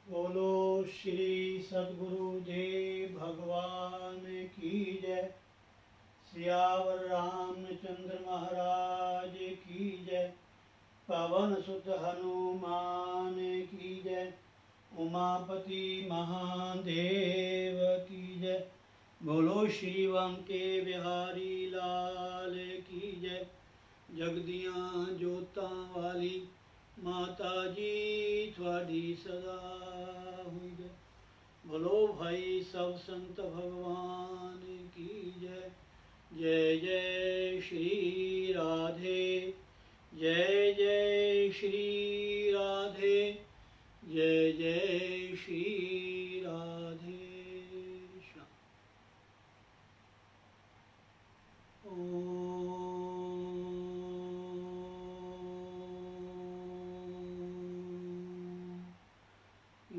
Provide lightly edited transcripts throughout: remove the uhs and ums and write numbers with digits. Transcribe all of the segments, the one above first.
बोलो श्री सद्गुरु देव भगवान की जय। सियावर रामचंद्र महाराज की जय। पवन सुत हनुमान की जय। उमापति महादेव की जय। बोलो श्री वांके बिहारी लाल की जय। जगदियां जोतां वाली माता जी थोड़ी सदा हुई जय। बोलो भाई सब संत भगवान की जय। जय जय श्री राधे, जय जय श्री राधे, जय जय श्री राधे।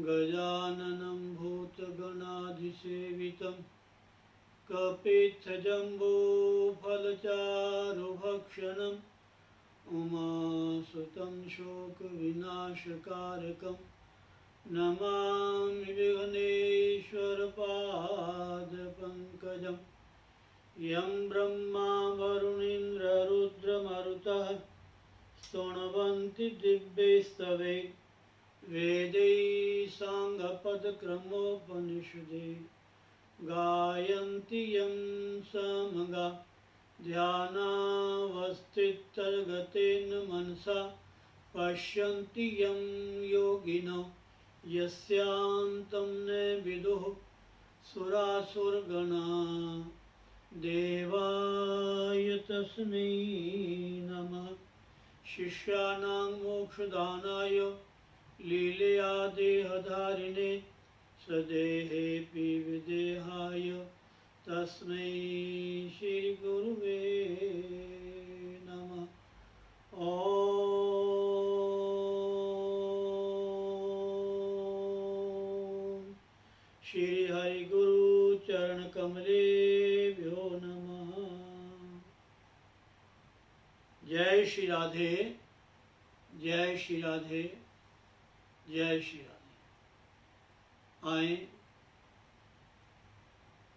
गजाननं भूतगणाधिसेवितं कपित्थजम्बूफलचारुभक्षणं उमासुतं शोकविनाशकारकं नमामि विघ्नेश्वरपादपङ्कजं। यं ब्रह्मा वरुणेन्द्ररुद्रमरुतः स्तुवन्ति दिव्यैस्तवे वेदैः साङ्गपदक्रमोपनिषदे गायन्ति यं सामगा ध्यानावस्थितगतेन मनसा पश्यन्ति यं योगिनो यस्यान्तं न विदुः सुरासुरगणा। देवाय तस्मै नमः। शिष्याणां मोक्षदानाय लीलया देहधारिणे सदेहेऽपि विदेहाय तस्मै श्रीगुरुवे नमः। ॐ श्री हरिगुरु चरणकमलेभ्यो नमः। जय श्री राधे, जय श्री राधे, जय श्री राधे। आए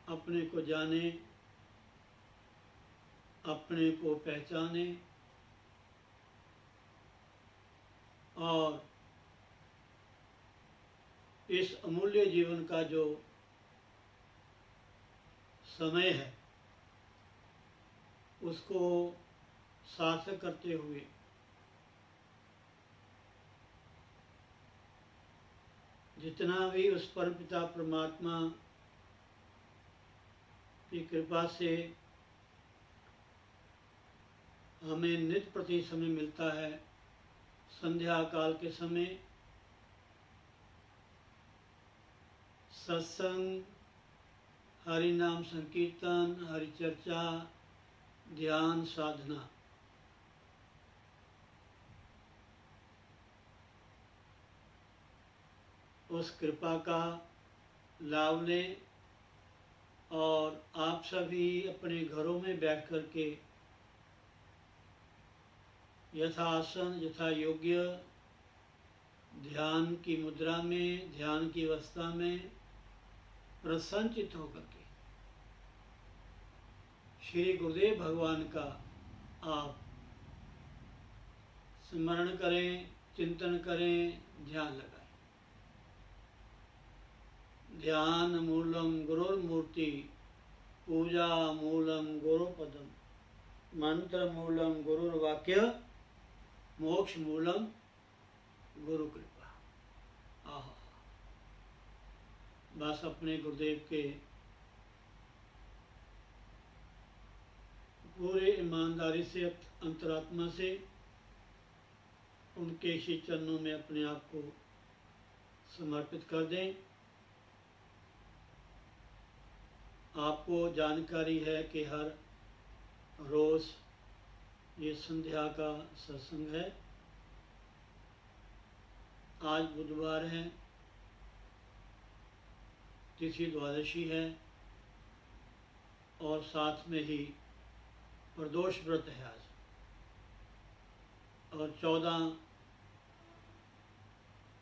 अपने को जाने, अपने को पहचाने और इस अमूल्य जीवन का जो समय है उसको सार्थक करते हुए जितना भी उस परमपिता परमात्मा की कृपा से हमें नित्य प्रति समय मिलता है, संध्या काल के समय सत्संग, हरि नाम संकीर्तन, हरि चर्चा, ध्यान, साधना, उस कृपा का लाभ लें और आप सभी अपने घरों में बैठ कर के यथासन यथा योग्य ध्यान की मुद्रा में, ध्यान की अवस्था में प्रसन्नचित्त होकर के श्री गुरुदेव भगवान का आप स्मरण करें, चिंतन करें, ध्यान लगाएं। ध्यान मूलम गुरुर्मूर्ति, पूजा मूलम गुरुपदम, मंत्र मूलम गुरुर्वाक्य, मोक्ष मूलम गुरु कृपा। आह, बस अपने गुरुदेव के पूरे ईमानदारी से, अंतरात्मा से उनके श्री चरणों में अपने आप को समर्पित कर दें। आपको जानकारी है कि हर रोज़ ये संध्या का सत्संग है। आज बुधवार है, तिथि द्वादशी है और साथ में ही प्रदोष व्रत है आज। और 14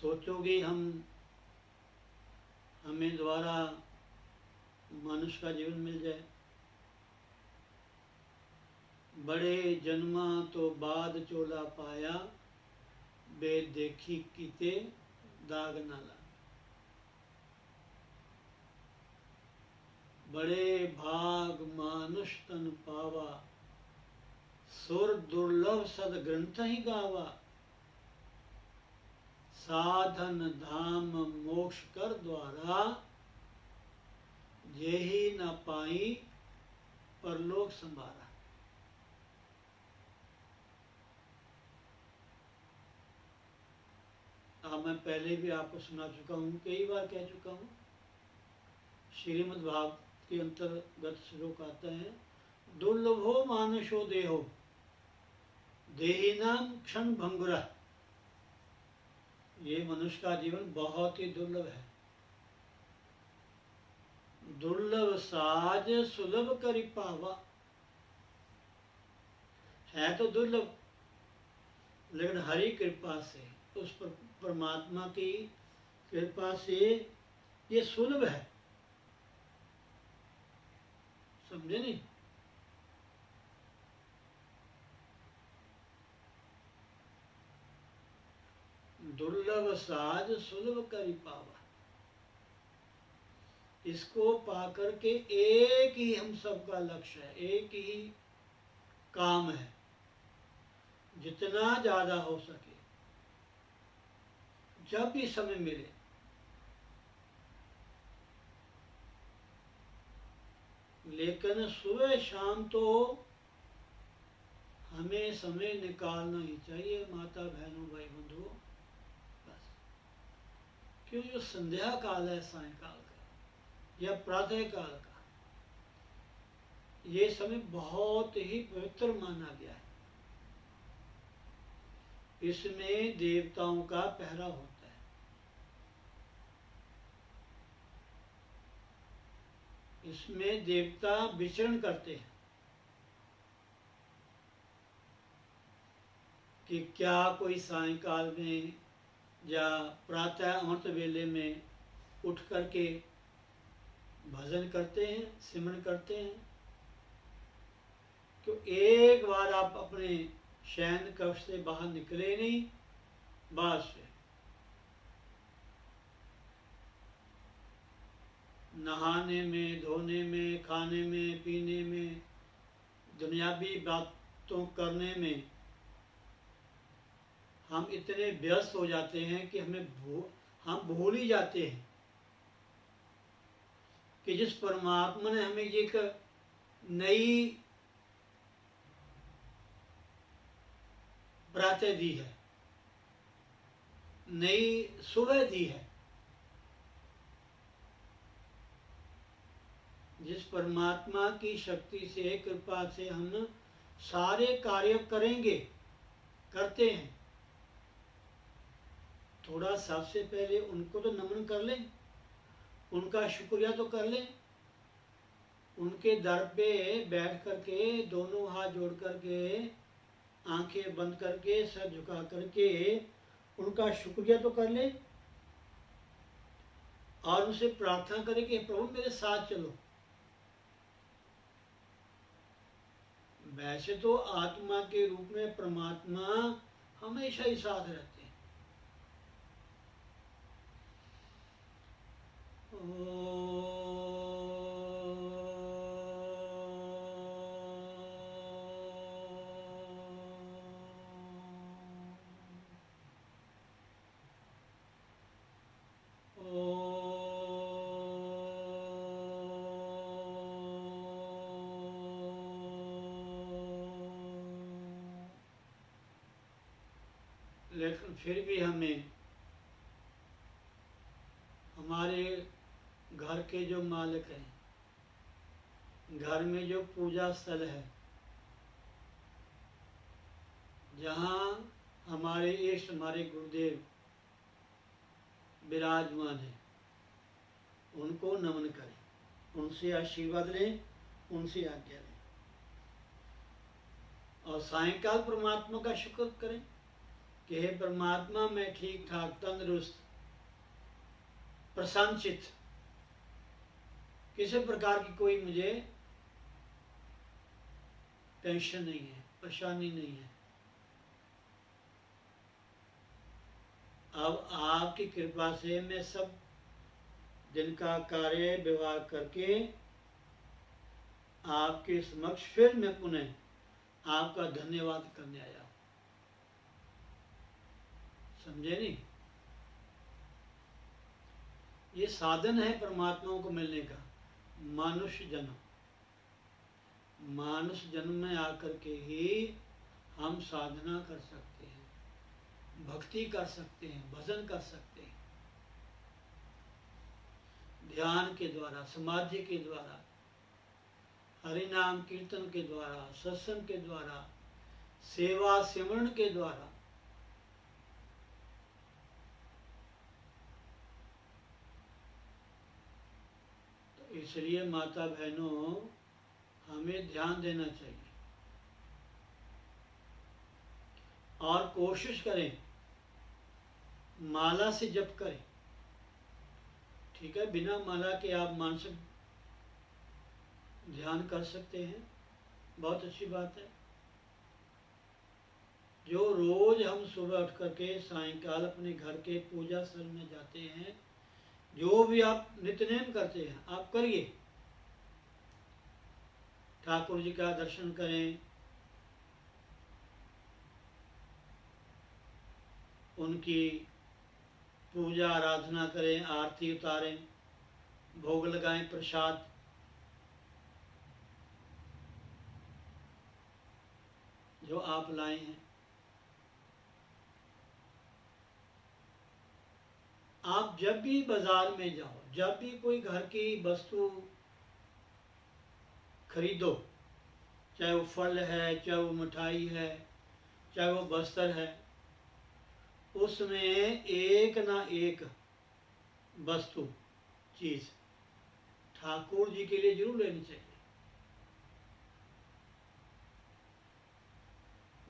सोचोगे हमें दोबारा मनुष्य का जीवन मिल जाए। बड़े जन्मा तो बाद चोला पाया, बेद देखी कीते दाग ना ला। बड़े भाग मानुष तन पावा, सुर दुर्लभ सद ग्रंथ ही गावा। साधन धाम मोक्ष कर द्वारा, जेहि न पाई परलोक संभारा। मैं पहले भी आपको सुना चुका हूँ, कई बार कह चुका हूँ। श्रीमद् भागवत के अंतर्गत श्लोक आता है, दुर्लभो मानुषो देहो, देहिनाम क्षण भंगुरा। ये मनुष्य का जीवन बहुत ही दुर्लभ है। दुर्लभ साज सुलभ करि पावा। है तो दुर्लभ, लेकिन हरि कृपा से, उस परमात्मा की कृपा से ये सुलभ है। समझे नहीं? दुर्लभ साज सुलभ करि पावा। इसको पाकर के एक ही हम सबका लक्ष्य है, एक ही काम है, जितना ज्यादा हो सके, जब भी समय मिले, लेकिन सुबह शाम तो हमें समय निकालना ही चाहिए। माता बहनों भाई बंधुओं, बस। क्यों? जो संध्या काल है, सायंकाल का या प्रातः काल का, ये समय बहुत ही पवित्र माना गया है। इसमें देवताओं का पहरा होता है। इसमें देवता विचरण करते हैं कि क्या कोई सायंकाल में या प्रातः अमृत वेले में उठ करके भजन करते हैं, सिमरन करते हैं। तो एक बार आप अपने शयन कक्ष से बाहर निकले नहीं, बस नहाने में, धोने में, खाने में, पीने में, दुनियावी बातों करने में हम इतने व्यस्त हो जाते हैं कि हम भूल ही जाते हैं कि जिस परमात्मा ने हमें एक नई प्रातः दी है, नई सुबह दी है, जिस परमात्मा की शक्ति से, कृपा से हम सारे कार्य करेंगे, करते हैं, थोड़ा सबसे पहले उनको तो नमन कर लें, उनका शुक्रिया तो कर लें। उनके दर पे बैठ करके, दोनों हाथ जोड़ करके, आंखें बंद करके, सर झुका करके उनका शुक्रिया तो कर लें और उनसे प्रार्थना करें कि प्रभु मेरे साथ चलो। वैसे तो आत्मा के रूप में परमात्मा हमेशा ही साथ रहते हैं। लेकिन फिर भी हमें हमारे घर के जो मालिक हैं, घर में जो पूजा स्थल है, जहाँ हमारे इष्ट, हमारे गुरुदेव विराजमान हैं, उनको नमन करें, उनसे आशीर्वाद लें, उनसे आज्ञा लें और सायंकाल परमात्मा का शुक्र करें कि हे परमात्मा, मैं ठीक ठाक तंदुरुस्त प्रसन्नचित्त, किसी प्रकार की कोई मुझे टेंशन नहीं है, परेशानी नहीं है। अब आपकी कृपा से मैं सब दिन का कार्य व्यवहार करके आपके समक्ष फिर मैं पुनः आपका धन्यवाद करने आया। समझे नहीं? ये साधन है परमात्मा को मिलने का। मानुष जन्म, मानुष जन्म में आकर के ही हम साधना कर सकते हैं, भक्ति कर सकते हैं, भजन कर सकते हैं, ध्यान के द्वारा, समाधि के द्वारा, हरि नाम कीर्तन के द्वारा, सत्संग के द्वारा, सेवा सिमरण के द्वारा। तो इसलिए माता बहनों, हमें ध्यान देना चाहिए और कोशिश करें माला से जप करें। ठीक है, बिना माला के आप मानसिक ध्यान कर सकते हैं, बहुत अच्छी बात है। जो रोज हम सुबह उठ करके सायंकाल अपने घर के पूजा स्थल में जाते हैं, जो भी आप नित्यनेम करते हैं आप करिए। ठाकुर जी का दर्शन करें, उनकी पूजा आराधना करें, आरती उतारें, भोग लगाएं, प्रसाद। जो आप लाए हैं, आप जब भी बाजार में जाओ, जब भी कोई घर की वस्तु खरीदो, चाहे वो फल है, चाहे वो मिठाई है, चाहे वो वस्त्र है, उसमें एक ना एक वस्तु चीज ठाकुर जी के लिए जरूर लेनी चाहिए।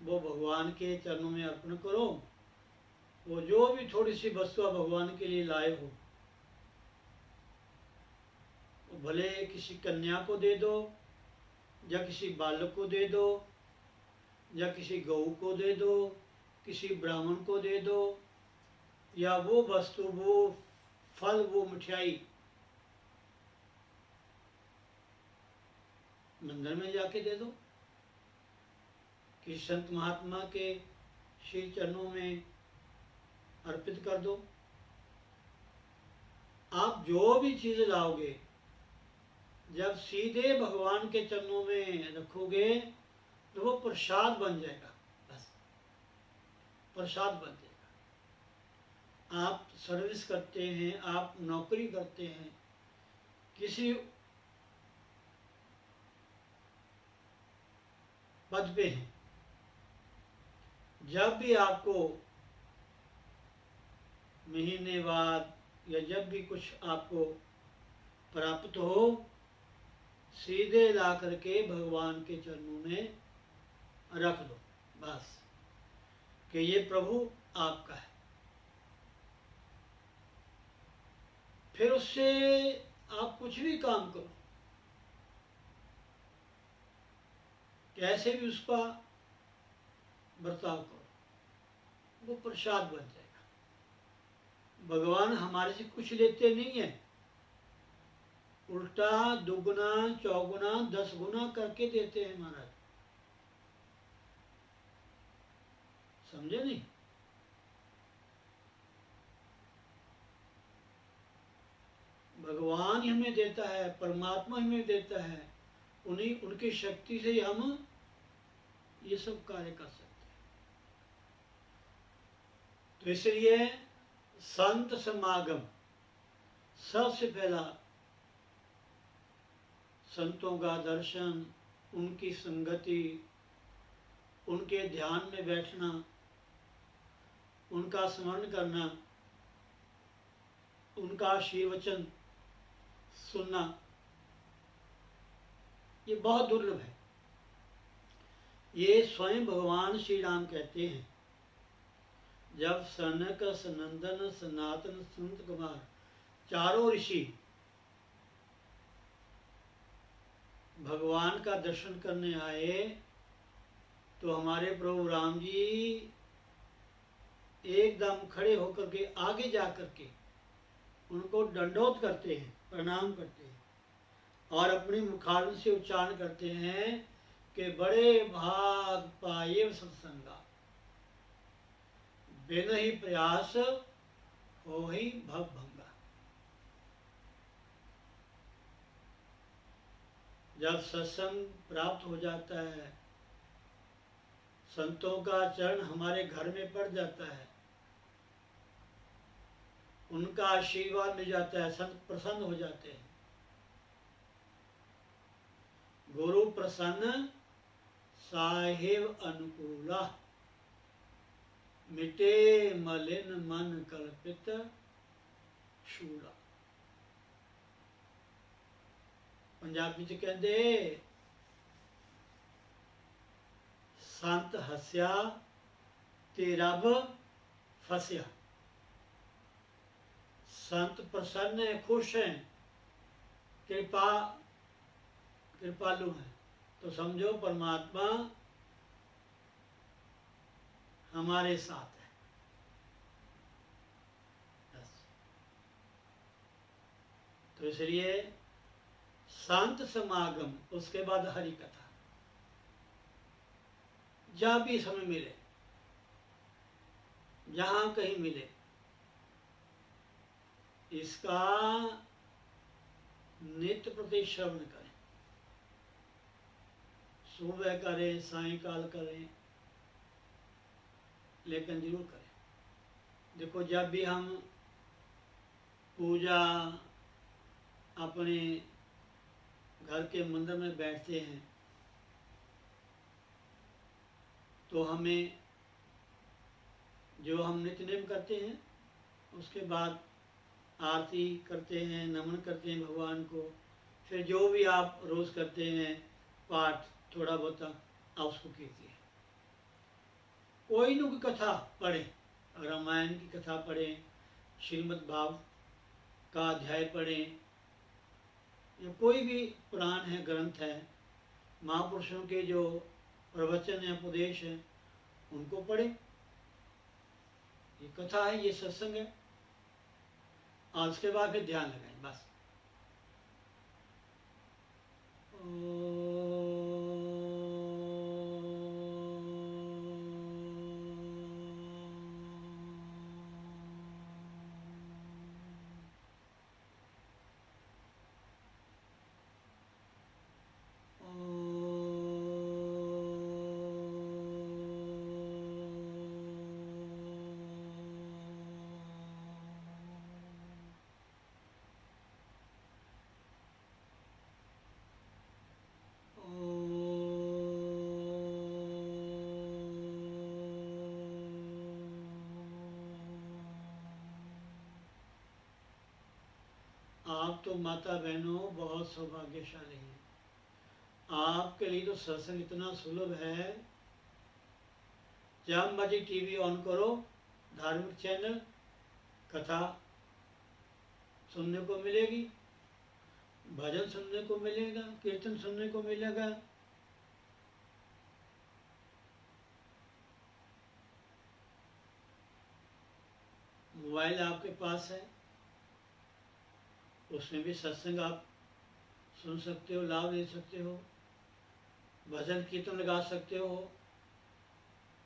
वो भगवान के चरणों में अर्पण करो। वो जो भी थोड़ी सी वस्तु आप भगवान के लिए लाए हो, भले किसी कन्या को दे दो, या किसी बालक को दे दो, या किसी गौ को दे दो, किसी ब्राह्मण को दे दो, या वो वस्तु, वो फल, वो मिठाई मंदिर में जाके दे दो, किसी संत महात्मा के श्री चरणों में अर्पित कर दो। आप जो भी चीज लाओगे, जब सीधे भगवान के चरणों में रखोगे तो वो प्रसाद बन जाएगा। बस प्रसाद बन जाएगा। आप सर्विस करते हैं, आप नौकरी करते हैं, किसी पद पे हैं, जब भी आपको महीने बाद या जब भी कुछ आपको प्राप्त हो, सीधे ला करके भगवान के चरणों में रख दो। बस कि ये प्रभु आपका है। फिर उससे आप कुछ भी काम करो, कैसे भी उसका बर्ताव करो, वो प्रसाद बन जाएगा। भगवान हमारे से कुछ लेते नहीं है, उल्टा दुगुना चौगुना 10 गुना करके देते हैं महाराज। समझे नहीं? भगवान हमें देता है, परमात्मा हमें देता है, उन्हीं उनकी शक्ति से ही हम ये सब कार्य कर सकते हैं। तो इसलिए संत समागम, सबसे पहला संतों का दर्शन, उनकी संगति, उनके ध्यान में बैठना, उनका स्मरण करना, उनका आशीर्वचन सुनना, ये बहुत दुर्लभ है। ये स्वयं भगवान श्री राम कहते हैं जब सनक सनंदन सनातन संत कुमार चारों ऋषि भगवान का दर्शन करने आए तो हमारे प्रभु राम जी एकदम खड़े होकर के आगे जा करके उनको दंडोत करते हैं, प्रणाम करते हैं और अपनी मुखारन से उच्चारण करते हैं कि बड़े भाग पाए सत्संगा, बिन ही प्रयास हो ही भव भंगा। जब सत्संग प्राप्त हो जाता है, संतों का चरण हमारे घर में पड़ जाता है, उनका आशीर्वाद मिल जाता है, संत प्रसन्न हो जाते हैं। गुरु प्रसन्न साहेब अनुकूला, मिटे मलिन मन कल्पित शूला। पंजाबी च कहते संत हस्या ते रब फसया। संत प्रसन्न है, खुश हैं, कृपालु हैं, तो समझो परमात्मा हमारे साथ है। बस। तो इसलिए संत समागम, उसके बाद हरि कथा, जहाँ भी समय मिले, जहाँ कहीं मिले, इसका नित्य प्रति श्रवण करें। सुबह करें, सायंकाल करें, लेकिन जरूर करें। देखो, जब भी हम पूजा अपने घर के मंदिर में बैठते हैं तो हमें जो हम नित्य नेम करते हैं उसके बाद आरती करते हैं, नमन करते हैं भगवान को। फिर जो भी आप रोज़ करते हैं पाठ, थोड़ा बहुत आप उसको कीजिए। कोई न कोई कथा पढ़ें, रामायण की कथा पढ़ें, श्रीमद् भागवत का अध्याय पढ़ें, या कोई भी पुराण है, ग्रंथ है, महापुरुषों के जो प्रवचन है, उपदेश है, उनको पढ़ें। ये कथा है, ये सत्संग है, और उसके बाद फिर ध्यान लगाएं। बस। आप तो माता बहनों बहुत सौभाग्यशाली हैं। आपके लिए तो सत्संग इतना सुलभ है, जब मर्जी टीवी ऑन करो, धार्मिक चैनल, कथा सुनने को मिलेगी, भजन सुनने को मिलेगा, कीर्तन सुनने को मिलेगा। मोबाइल आपके पास है, उसमें भी सत्संग आप सुन सकते हो, लाभ ले सकते हो, भजन कीर्तन लगा सकते हो।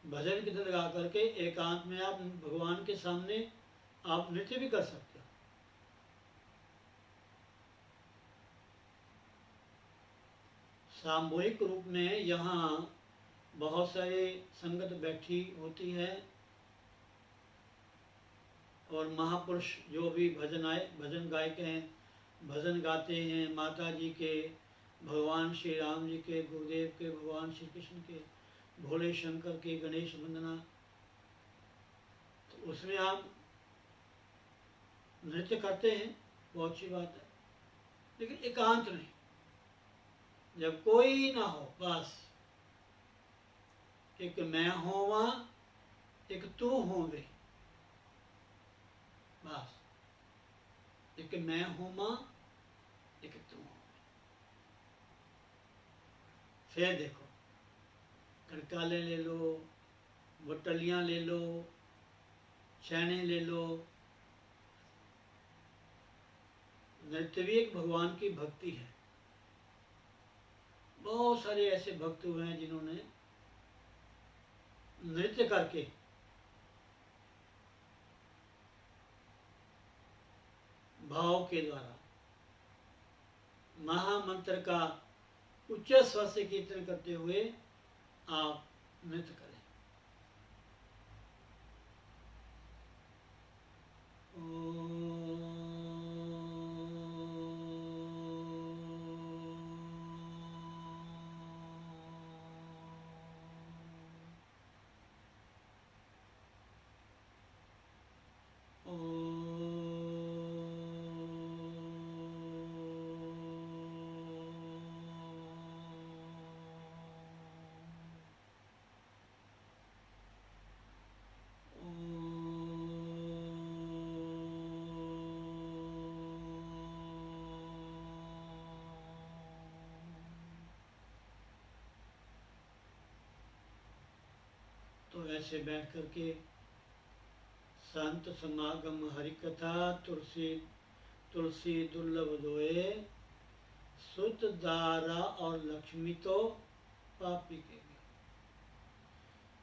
भजन कीर्तन लगा करके एकांत में आप भगवान के सामने आप नृत्य भी कर सकते हो। सामूहिक रूप में यहाँ बहुत सारे संगत बैठी होती है और महापुरुष जो भी भजन गायक हैं, भजन गाते हैं माता जी के, भगवान श्री राम जी के, गुरुदेव के, भगवान श्री कृष्ण के, भोले शंकर के, गणेश वंदना। तो उसमें आप नृत्य करते हैं, बहुत अच्छी बात है, लेकिन एकांत नहीं, जब कोई ना हो, बस एक मैं होवा, एक तू होवे, बस, एक मैं हूँ माँ, एक तुम हो। फिर देखो, कड़काले ले लो, बटलियाँ ले लो, छैने ले लो। नृत्य भी एक भगवान की भक्ति है। बहुत सारे ऐसे भक्त हुए हैं जिन्होंने नृत्य करके भाव के द्वारा महामंत्र का उच्च स्वर से कीर्तन करते हुए आप नृत्य करें। तो ऐसे बैठ करके संत समागम हरि कथा तुलसी तुलसी दुर्लभ दोए, सुत दारा और लक्ष्मी तो पापी के गए।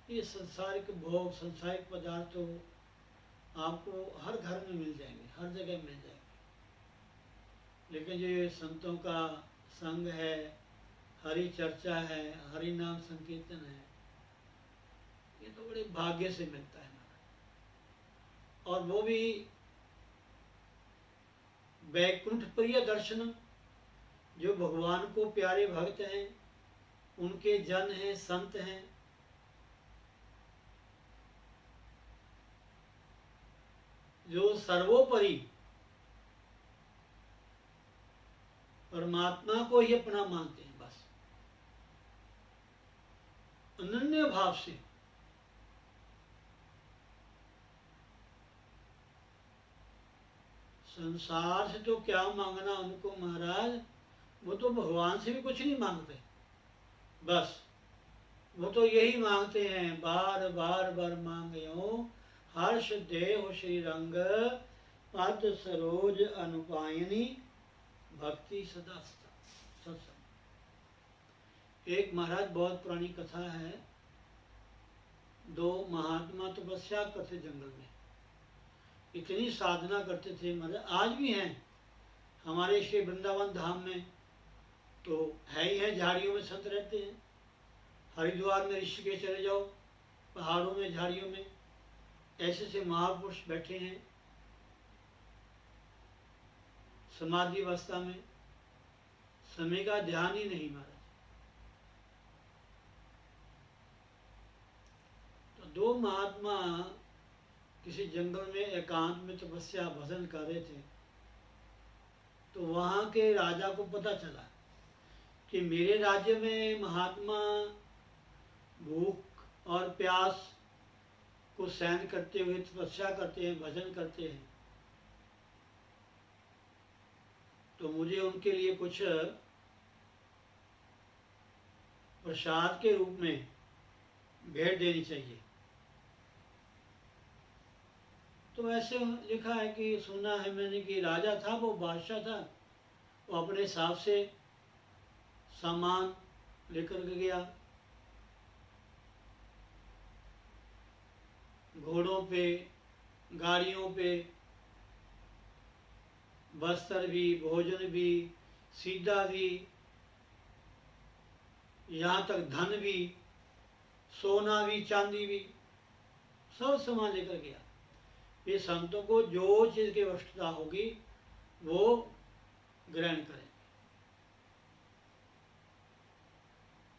ये संसारिक भोग, संसारिक पदार्थ तो आपको हर घर में मिल जाएंगे, हर जगह मिल जाएंगे, लेकिन जो ये संतों का संग है, हरि चर्चा है, हरि नाम संकीर्तन है, ये तो बड़े भाग्य से मिलता है हमारा। और वो भी वैकुंठ प्रिय दर्शन, जो भगवान को प्यारे भक्त हैं, उनके जन हैं, संत हैं, जो सर्वोपरि परमात्मा को ही अपना मानते हैं, बस अनन्य भाव से। संसार से तो क्या मांगना उनको महाराज, वो तो भगवान से भी कुछ नहीं मांगते, बस वो तो यही मांगते हैं, बार बार बार मांगयो हर्ष देव श्री रंग, पद सरोज अनुपायनी, भक्ति सदा सत्संग। एक महाराज बहुत पुरानी कथा है, दो महात्मा तपस्या करते जंगल में, इतनी साधना करते थे महाराज, आज भी हैं हमारे श्री वृंदावन धाम में, तो है ही है, झाड़ियों में संत रहते हैं। हरिद्वार में ऋषिकेश चले जाओ, पहाड़ों में, झाड़ियों में ऐसे से महापुरुष बैठे हैं समाधि अवस्था में, समय का ध्यान ही नहीं महाराज। तो दो महात्मा किसी जंगल में एकांत में तपस्या भजन कर रहे थे, तो वहाँ के राजा को पता चला कि मेरे राज्य में महात्मा भूख और प्यास को सहन करते हुए तपस्या करते हैं, भजन करते हैं, तो मुझे उनके लिए कुछ प्रसाद के रूप में भेंट देनी चाहिए। तो ऐसे लिखा है कि सुना है मैंने कि राजा था, वो बादशाह था, वो अपने हिसाब से सामान लेकर के गया, घोड़ों पे, गाड़ियों पे, वस्त्र भी, भोजन भी, सीधा भी, यहाँ तक धन भी, सोना भी, चांदी भी, सब सामान लेकर गया। ये संतों को जो चीज़ की आवश्यकता होगी वो ग्रहण करें।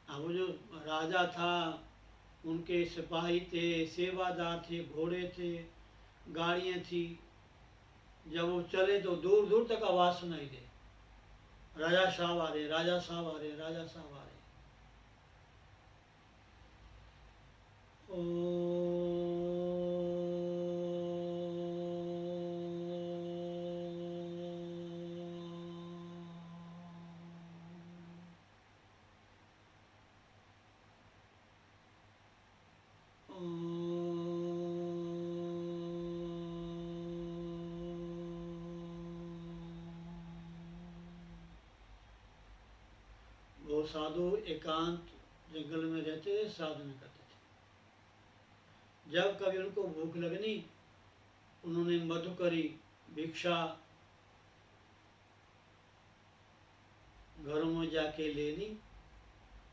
अब वो जो राजा था, उनके सिपाही थे, सेवादार थे, घोड़े थे, गाड़ियाँ थी, जब वो चले तो दूर दूर तक आवाज़ सुनाई दे, राजा साहब आ रहे, राजा साहब आ रहे, राजा साहब आ रहे। ओ वो साधु एकांत जंगल में रहते थे, साधना करते थे। जब कभी उनको भूख लगनी, उन्होंने मधुकरी भिक्षा घरों में जाके लेनी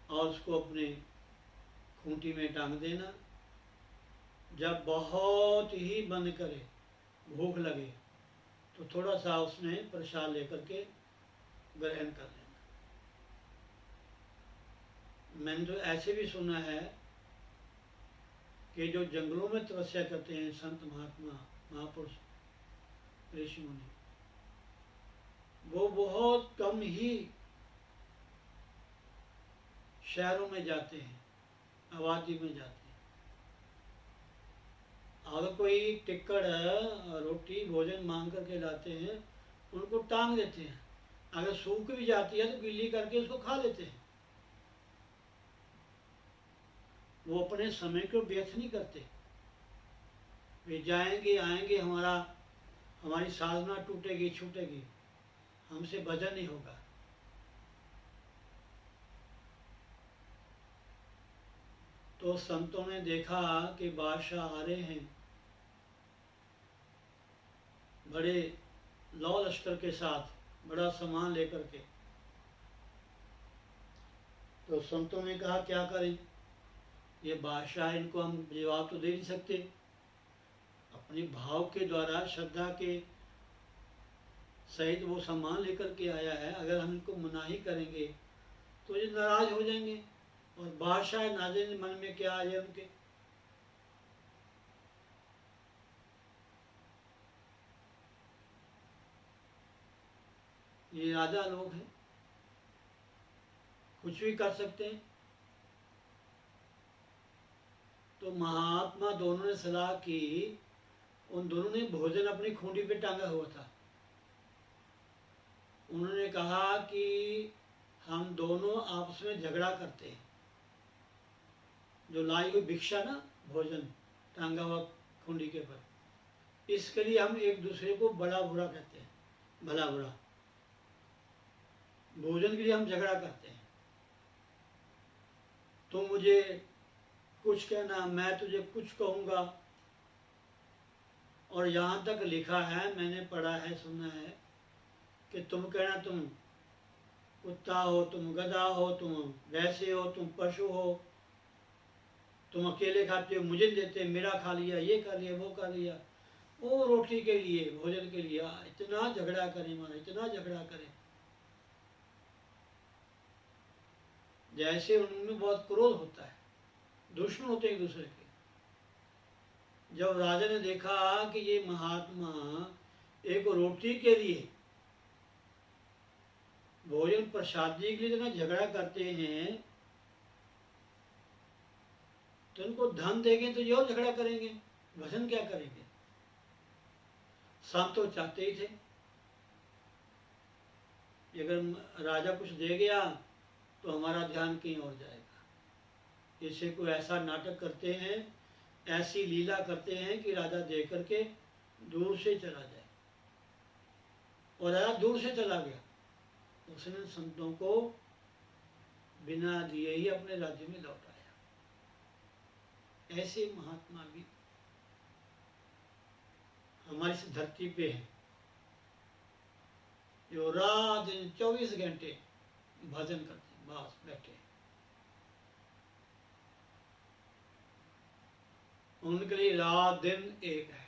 और उसको अपने खूंटी में टांग देना। जब बहुत ही मन करे, भूख लगे, तो थोड़ा सा उसने प्रसाद लेकर के ग्रहण कर लेना। मैंने तो ऐसे भी सुना है कि जो जंगलों में तपस्या करते हैं संत महात्मा महापुरुष ऋषि मुनि, वो बहुत कम ही शहरों में जाते हैं, आबादी में जाते हैं। अगर कोई टिक्कड़ रोटी भोजन मांग करके लाते हैं, उनको टांग देते हैं। अगर सूख भी जाती है तो गिल्ली करके उसको खा लेते हैं। वो अपने समय को व्यर्थ नहीं करते। वे जाएंगे आएंगे, हमारी साधना टूटेगी छूटेगी, हमसे भजन नहीं होगा। तो संतों ने देखा कि बादशाह आ रहे हैं बड़े लौ लश्कर के साथ, बड़ा सामान लेकर के। तो संतों ने कहा क्या करें, ये बादशाह, इनको हम जवाब तो दे नहीं सकते। अपने भाव के द्वारा, श्रद्धा के सहित वो सामान लेकर के आया है, अगर हम इनको मनाही करेंगे तो ये नाराज हो जाएंगे। और बादशाह ना जाने मन में क्या आ जाए उनके। ये राजा लोग हैं, कुछ भी कर सकते हैं। तो महात्मा दोनों ने सलाह की, उन दोनों ने भोजन अपनी खूंटी पे टांगा हुआ था। उन्होंने कहा कि हम दोनों आपस में झगड़ा करते हैं। जो लाई हुई भिक्षा ना, भोजन टांगा हुआ खूंटी के पर, इसके लिए हम एक दूसरे को बड़ा बुरा कहते हैं, भला बुरा। भोजन के लिए हम झगड़ा करते हैं। तुम मुझे कुछ कहना, मैं तुझे कुछ कहूँगा। और यहाँ तक लिखा है, मैंने पढ़ा है, सुना है कि तुम कहना तुम कुत्ता हो, तुम गधा हो, तुम भैंसे हो, तुम पशु हो, तुम अकेले खाते हो, मुझे देते, मेरा खा लिया, ये खा लिया, वो खा लिया। वो रोटी के लिए, भोजन के लिए इतना झगड़ा करें, माना इतना झगड़ा करें। जैसे उनमें बहुत क्रोध होता है, दुश्मन होते हैं एक दूसरे के। जब राजा ने देखा कि ये महात्मा एक रोटी के लिए, भोजन प्रसादी के लिए इतना झगड़ा करते हैं, तो उनको धन देंगे तो ये और झगड़ा करेंगे, भजन क्या करेंगे। संत तो चाहते ही थे, अगर राजा कुछ दे गया तो हमारा ध्यान कहीं और जाएगा। इसे कोई ऐसा नाटक करते हैं, ऐसी लीला करते हैं कि राजा दे करके दूर से चला जाए। और राजा दूर से चला गया, उसने संतों को बिना दिए ही अपने राज्य में लौटाया। ऐसे महात्मा भी हमारी इस धरती पे हैं, जो रात दिन 24 घंटे भजन करते हैं, बस बैठे। उनके लिए रात दिन एक है।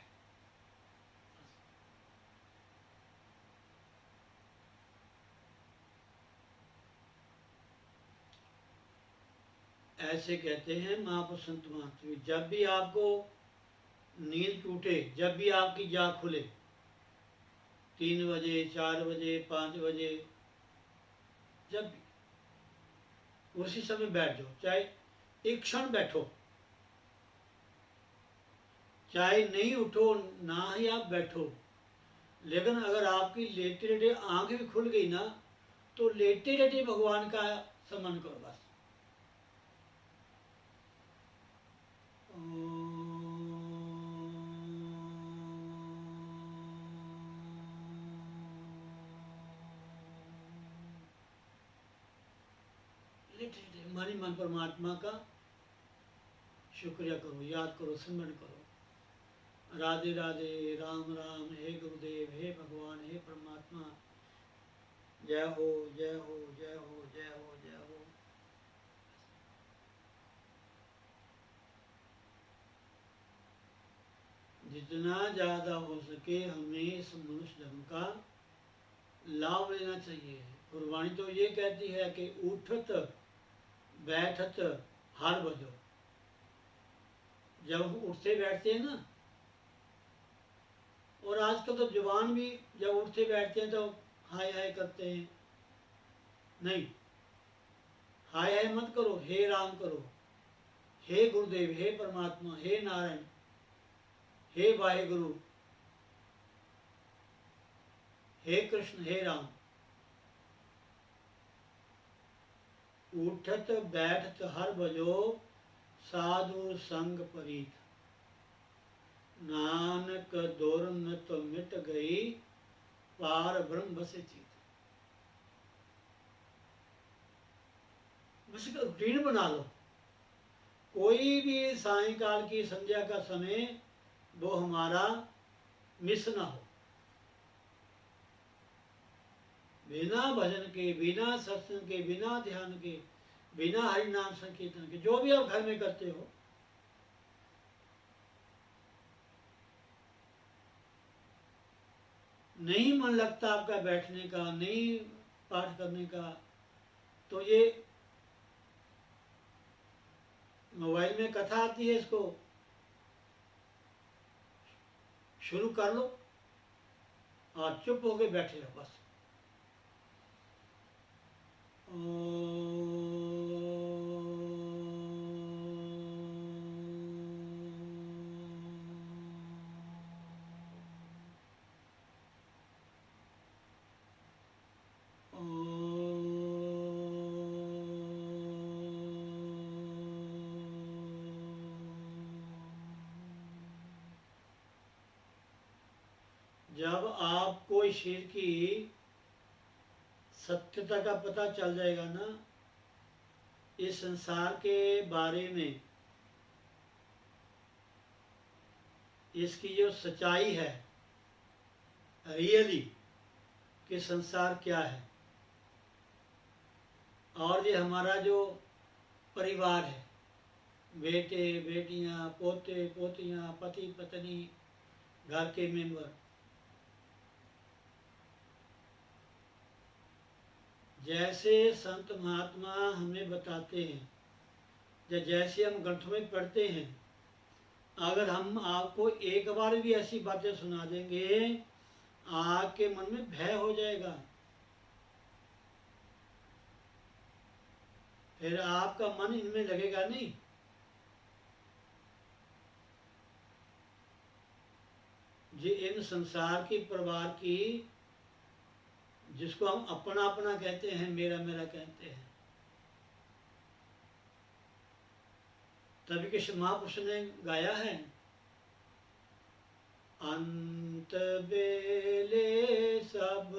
ऐसे कहते हैं महापुरुष संत महात्मा, जब भी आपको नींद टूटे, जब भी आपकी जाग खुले, 3 बजे, 4 बजे, 5 बजे, जब भी उसी समय बैठ जाओ। चाहे एक क्षण बैठो, चाहे नहीं उठो, ना ही आप बैठो, लेकिन अगर आपकी लेटे लेटे आंख भी खुल गई ना, तो लेटे लेटे भगवान का स्मरण करो बस। लेटे मन ही मन परमात्मा का शुक्रिया करो, याद करो, स्मरण करो। राधे राधे, राम राम, हे गुरुदेव, हे भगवान, हे परमात्मा, जय हो, जय हो, जय हो, जय हो, जय हो। जितना ज़्यादा हो सके हमें इस मनुष्य धर्म का लाभ लेना चाहिए। गुरबाणी तो ये कहती है कि उठत बैठत हर बजो। जब हम उठते बैठते हैं ना, और आजकल तो जवान भी जब उठते बैठते हैं तो हाय हाय करते हैं। नहीं, हाय हाय मत करो, हे राम करो, हे गुरुदेव, हे परमात्मा, हे नारायण, हे वाहेगुरु, हे कृष्ण, हे राम। उठत बैठत हर बजो, साधु संग परीत। नानक दोरन तो मिट गई, पार ब्रह्म बसे चित। बस रूटीन बना लो। कोई भी सायंकाल की संध्या का समय वो हमारा मिस ना हो। बिना भजन के, बिना सत्संग के, बिना ध्यान के, बिना हरि नाम संकीर्तन के, जो भी आप घर में करते हो, नहीं मन लगता आपका बैठने का, नहीं पाठ करने का, तो ये मोबाइल में कथा आती है, इसको शुरू कर लो और चुप होके बैठे रहो बस। जब आपको ईश्वर की सत्यता का पता चल जाएगा ना, इस संसार के बारे में इसकी जो सच्चाई है, रियली कि संसार क्या है, और ये हमारा जो परिवार है, बेटे बेटियां, पोते पोतियां, पति पत्नी, घर के मेंबर, जैसे संत महात्मा हमें बताते हैं, जैसे हम ग्रंथों में पढ़ते हैं, अगर हम आपको एक बार भी ऐसी बातें सुना देंगे, आपके मन में भय हो जाएगा, फिर आपका मन इनमें लगेगा नहीं। जी, इन संसार की परिवार की, जिसको हम अपना अपना कहते हैं, मेरा मेरा कहते हैं, तभी कृष्ण महापुरुष ने गाया है, अंत बेले सब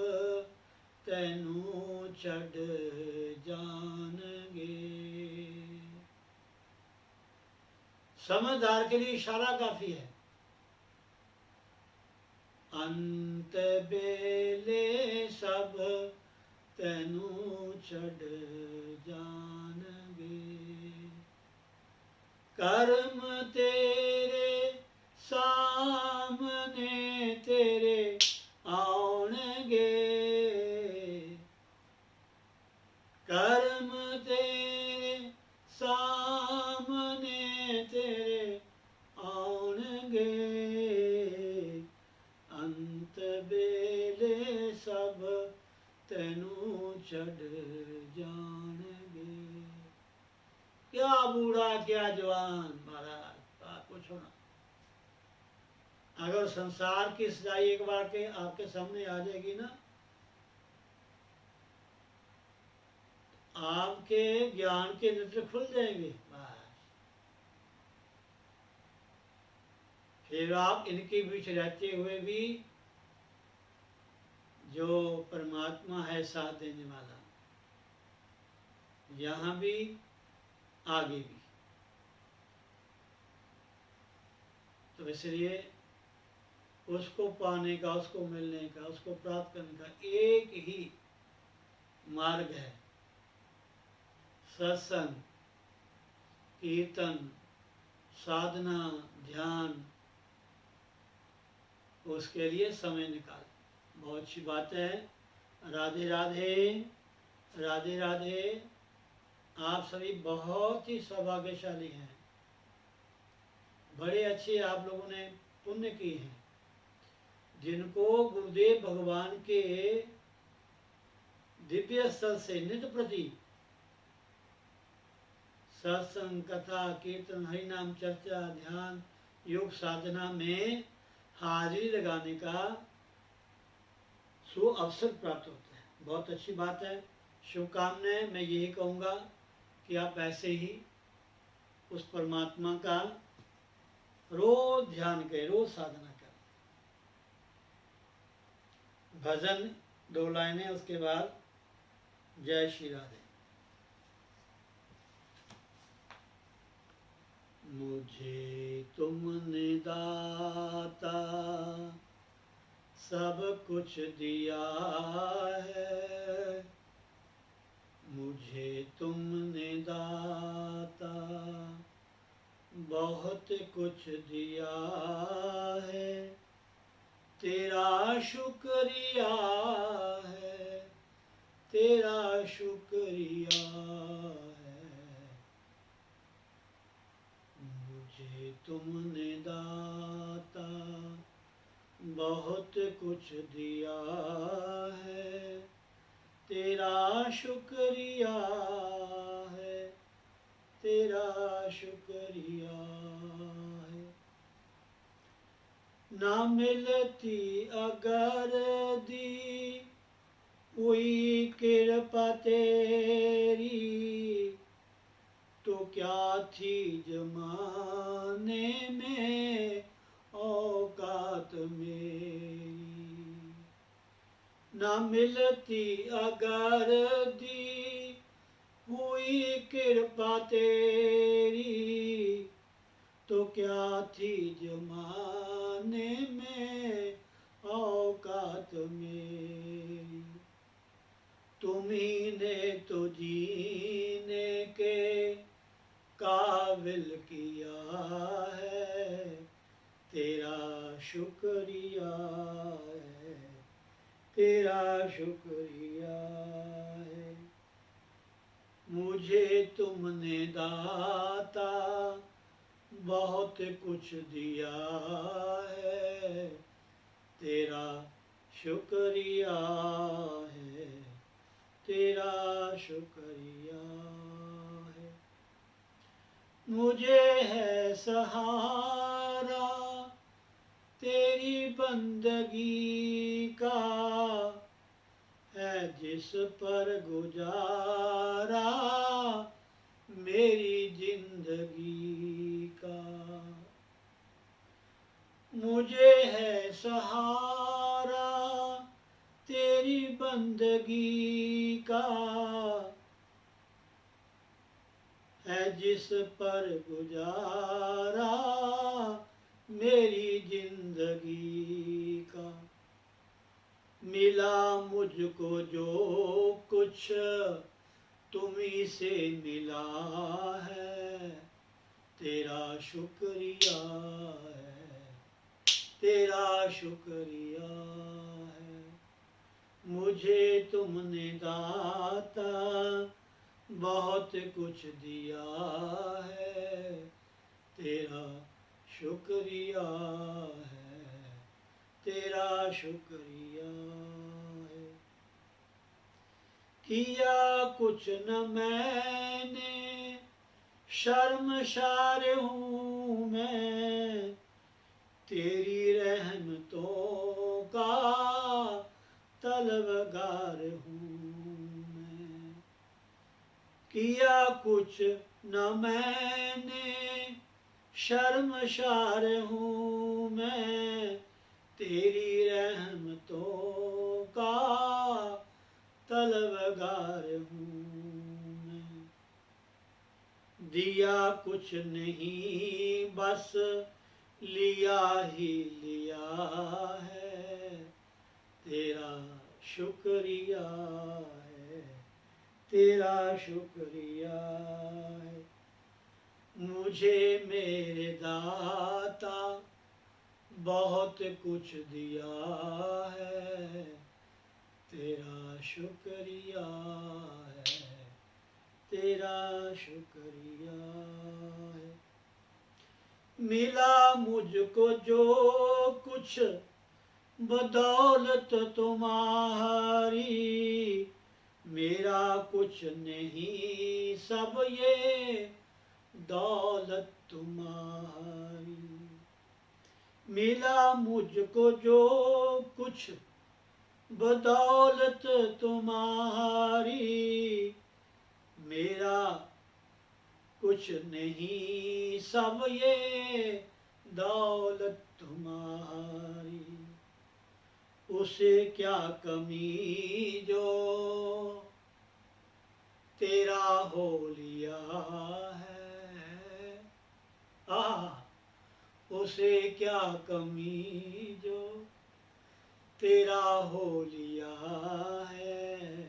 तेनू छड़ जानगे। समझदार के लिए इशारा काफी है। अंत बेले सब तेनू छड़ जानगे। कर्म तेरे सामने तेरे आउणगे। कर्म तेरे सामने तेरे आउणगे। अंत बेले सब तेनू छड़ जानगे। क्या बूढ़ा क्या जवान, महाराज कुछ होना, अगर संसार की सच्चाई एक बार के आपके सामने आ जाएगी ना, आपके ज्ञान के नेत्र खुल जाएंगे। बस फिर आप इनके बीच रहते हुए भी जो परमात्मा है साथ देने वाला, यहाँ भी आगे भी। तो इसलिए उसको पाने का, उसको मिलने का, उसको प्राप्त करने का एक ही मार्ग है, सत्संग, कीर्तन, साधना, ध्यान। उसके लिए समय निकाल। बहुत अच्छी बात है। राधे राधे, राधे राधे। आप सभी बहुत ही सौभाग्यशाली हैं। बड़े अच्छे आप लोगों ने पुण्य किए हैं, जिनको गुरुदेव भगवान के दिव्य स्थल से नित्य प्रति सत्संग, कथा, कीर्तन, हरिनाम, चर्चा, ध्यान, योग, साधना में हाजिरी लगाने का सु अवसर प्राप्त होता है। बहुत अच्छी बात है, शुभकामनाएं। मैं यही कहूँगा कि आप ऐसे ही उस परमात्मा का रोज ध्यान करें, रोज साधना करें। भजन 2 लाइनें, उसके बाद जय श्री राधे। मुझे तुमने दाता सब कुछ दिया है, मुझे तुमने दाता बहुत कुछ दिया है, तेरा शुक्रिया है, तेरा शुक्रिया है। मुझे तुमने दाता बहुत कुछ दिया है, तेरा शुक्रिया है, तेरा शुक्रिया है। ना मिलती अगर दी हुई कृपा तेरी, तो क्या थी जमाने में औकात मेरी। ना मिलती अगर दी हुई कृपा तेरी, तो क्या थी जमाने में औकात मेरी। तुम्ही ने तो जीने के काबिल किया है, तेरा शुक्रिया है, तेरा शुक्रिया है। मुझे तुमने दाता बहुत कुछ दिया है, तेरा शुक्रिया है, तेरा शुक्रिया है। मुझे है सहारा तेरी बंदगी का, है जिस पर गुजारा मेरी जिंदगी का। मुझे है सहारा तेरी बंदगी का, है जिस पर गुजारा मेरी जिंदगी का। मिला मुझको जो कुछ तुम्ही से मिला है, तेरा शुक्रिया है, तेरा शुक्रिया है। मुझे तुमने दाता बहुत कुछ दिया है, तेरा शुक्रिया है, तेरा शुक्रिया है। किया कुछ न मैंने, शर्मशार हूँ मैं, तेरी रहमतों का तलबगार हूँ मैं। किया कुछ न मैंने, शर्मशार हूँ मैं, तेरी रहमतों का तलबगार हूँ मैं। दिया कुछ नहीं बस लिया ही लिया है, तेरा शुक्रिया है, तेरा शुक्रिया है। मुझे मेरे दाता बहुत कुछ दिया है, तेरा शुक्रिया है, तेरा शुक्रिया है। मिला मुझको जो कुछ बदौलत तुम्हारी, मेरा कुछ नहीं सब ये दौलत तुम्हारी। मिला मुझको जो कुछ बदौलत तुम्हारी, मेरा कुछ नहीं सब ये दौलत तुम्हारी। उसे क्या कमी जो तेरा हो लिया है, उसे क्या कमी जो तेरा हो लिया है,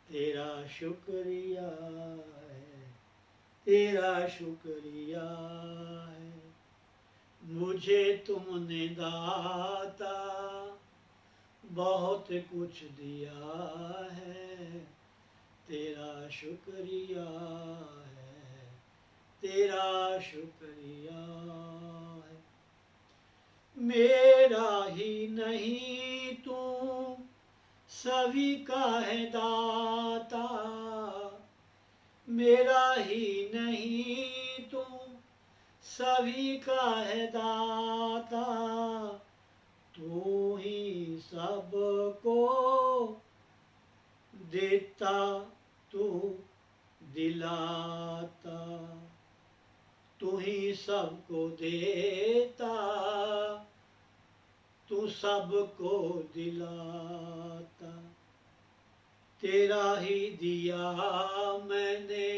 तेरा शुक्रिया है, तेरा शुक्रिया है। मुझे तुमने दाता बहुत कुछ दिया है, तेरा शुक्रिया है, तेरा शुक्रिया है। मेरा ही नहीं तू सभी का है दाता, मेरा ही नहीं तू सभी का है दाता, तू ही सबको देता तू दिलाता, तू ही सबको देता तू सबको दिलाता। तेरा ही दिया मैंने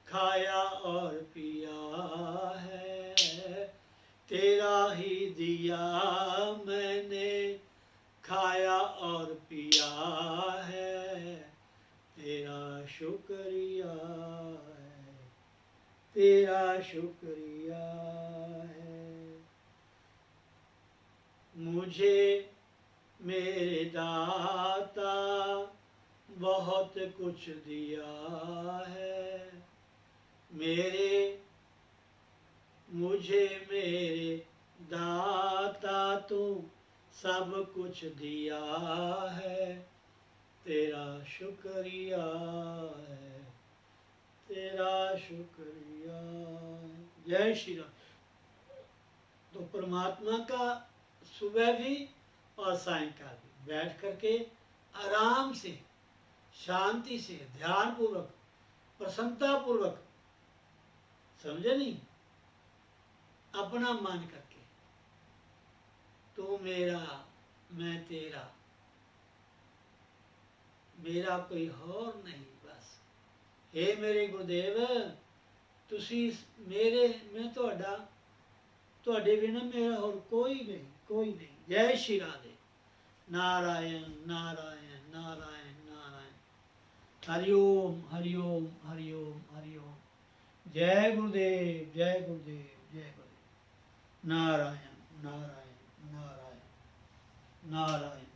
खाया और पिया है, तेरा ही दिया मैंने खाया और पिया है, तेरा शुक्रिया है, तेरा शुक्रिया है। मुझे मेरे दाता बहुत कुछ दिया है, मुझे मेरे दाता तू सब कुछ दिया है, तेरा शुक्रिया है, तेरा शुक्रिया है। जय श्री राम। तो परमात्मा का सुबह भी और सायंकाल भी बैठ करके आराम से, शांति से, ध्यान पूर्वक, प्रसन्नता पूर्वक, समझे नहीं, अपना मन करके तू मेरा मैं तेरा, मेरा कोई और नहीं बस। हे मेरे गुरुदेव तुसी मेरे, मैं तुहाडा, तुहाडे बिना मेरा और कोई नहीं, कोई नहीं। जय श्री राधे। नारायण नारायण नारायण नारायण। हरिओम हरिओम हरिओम हरिओम। जय गुरुदेव जय गुरुदेव जय गुरुदेव। नारायण नारायण नारायण नारायण।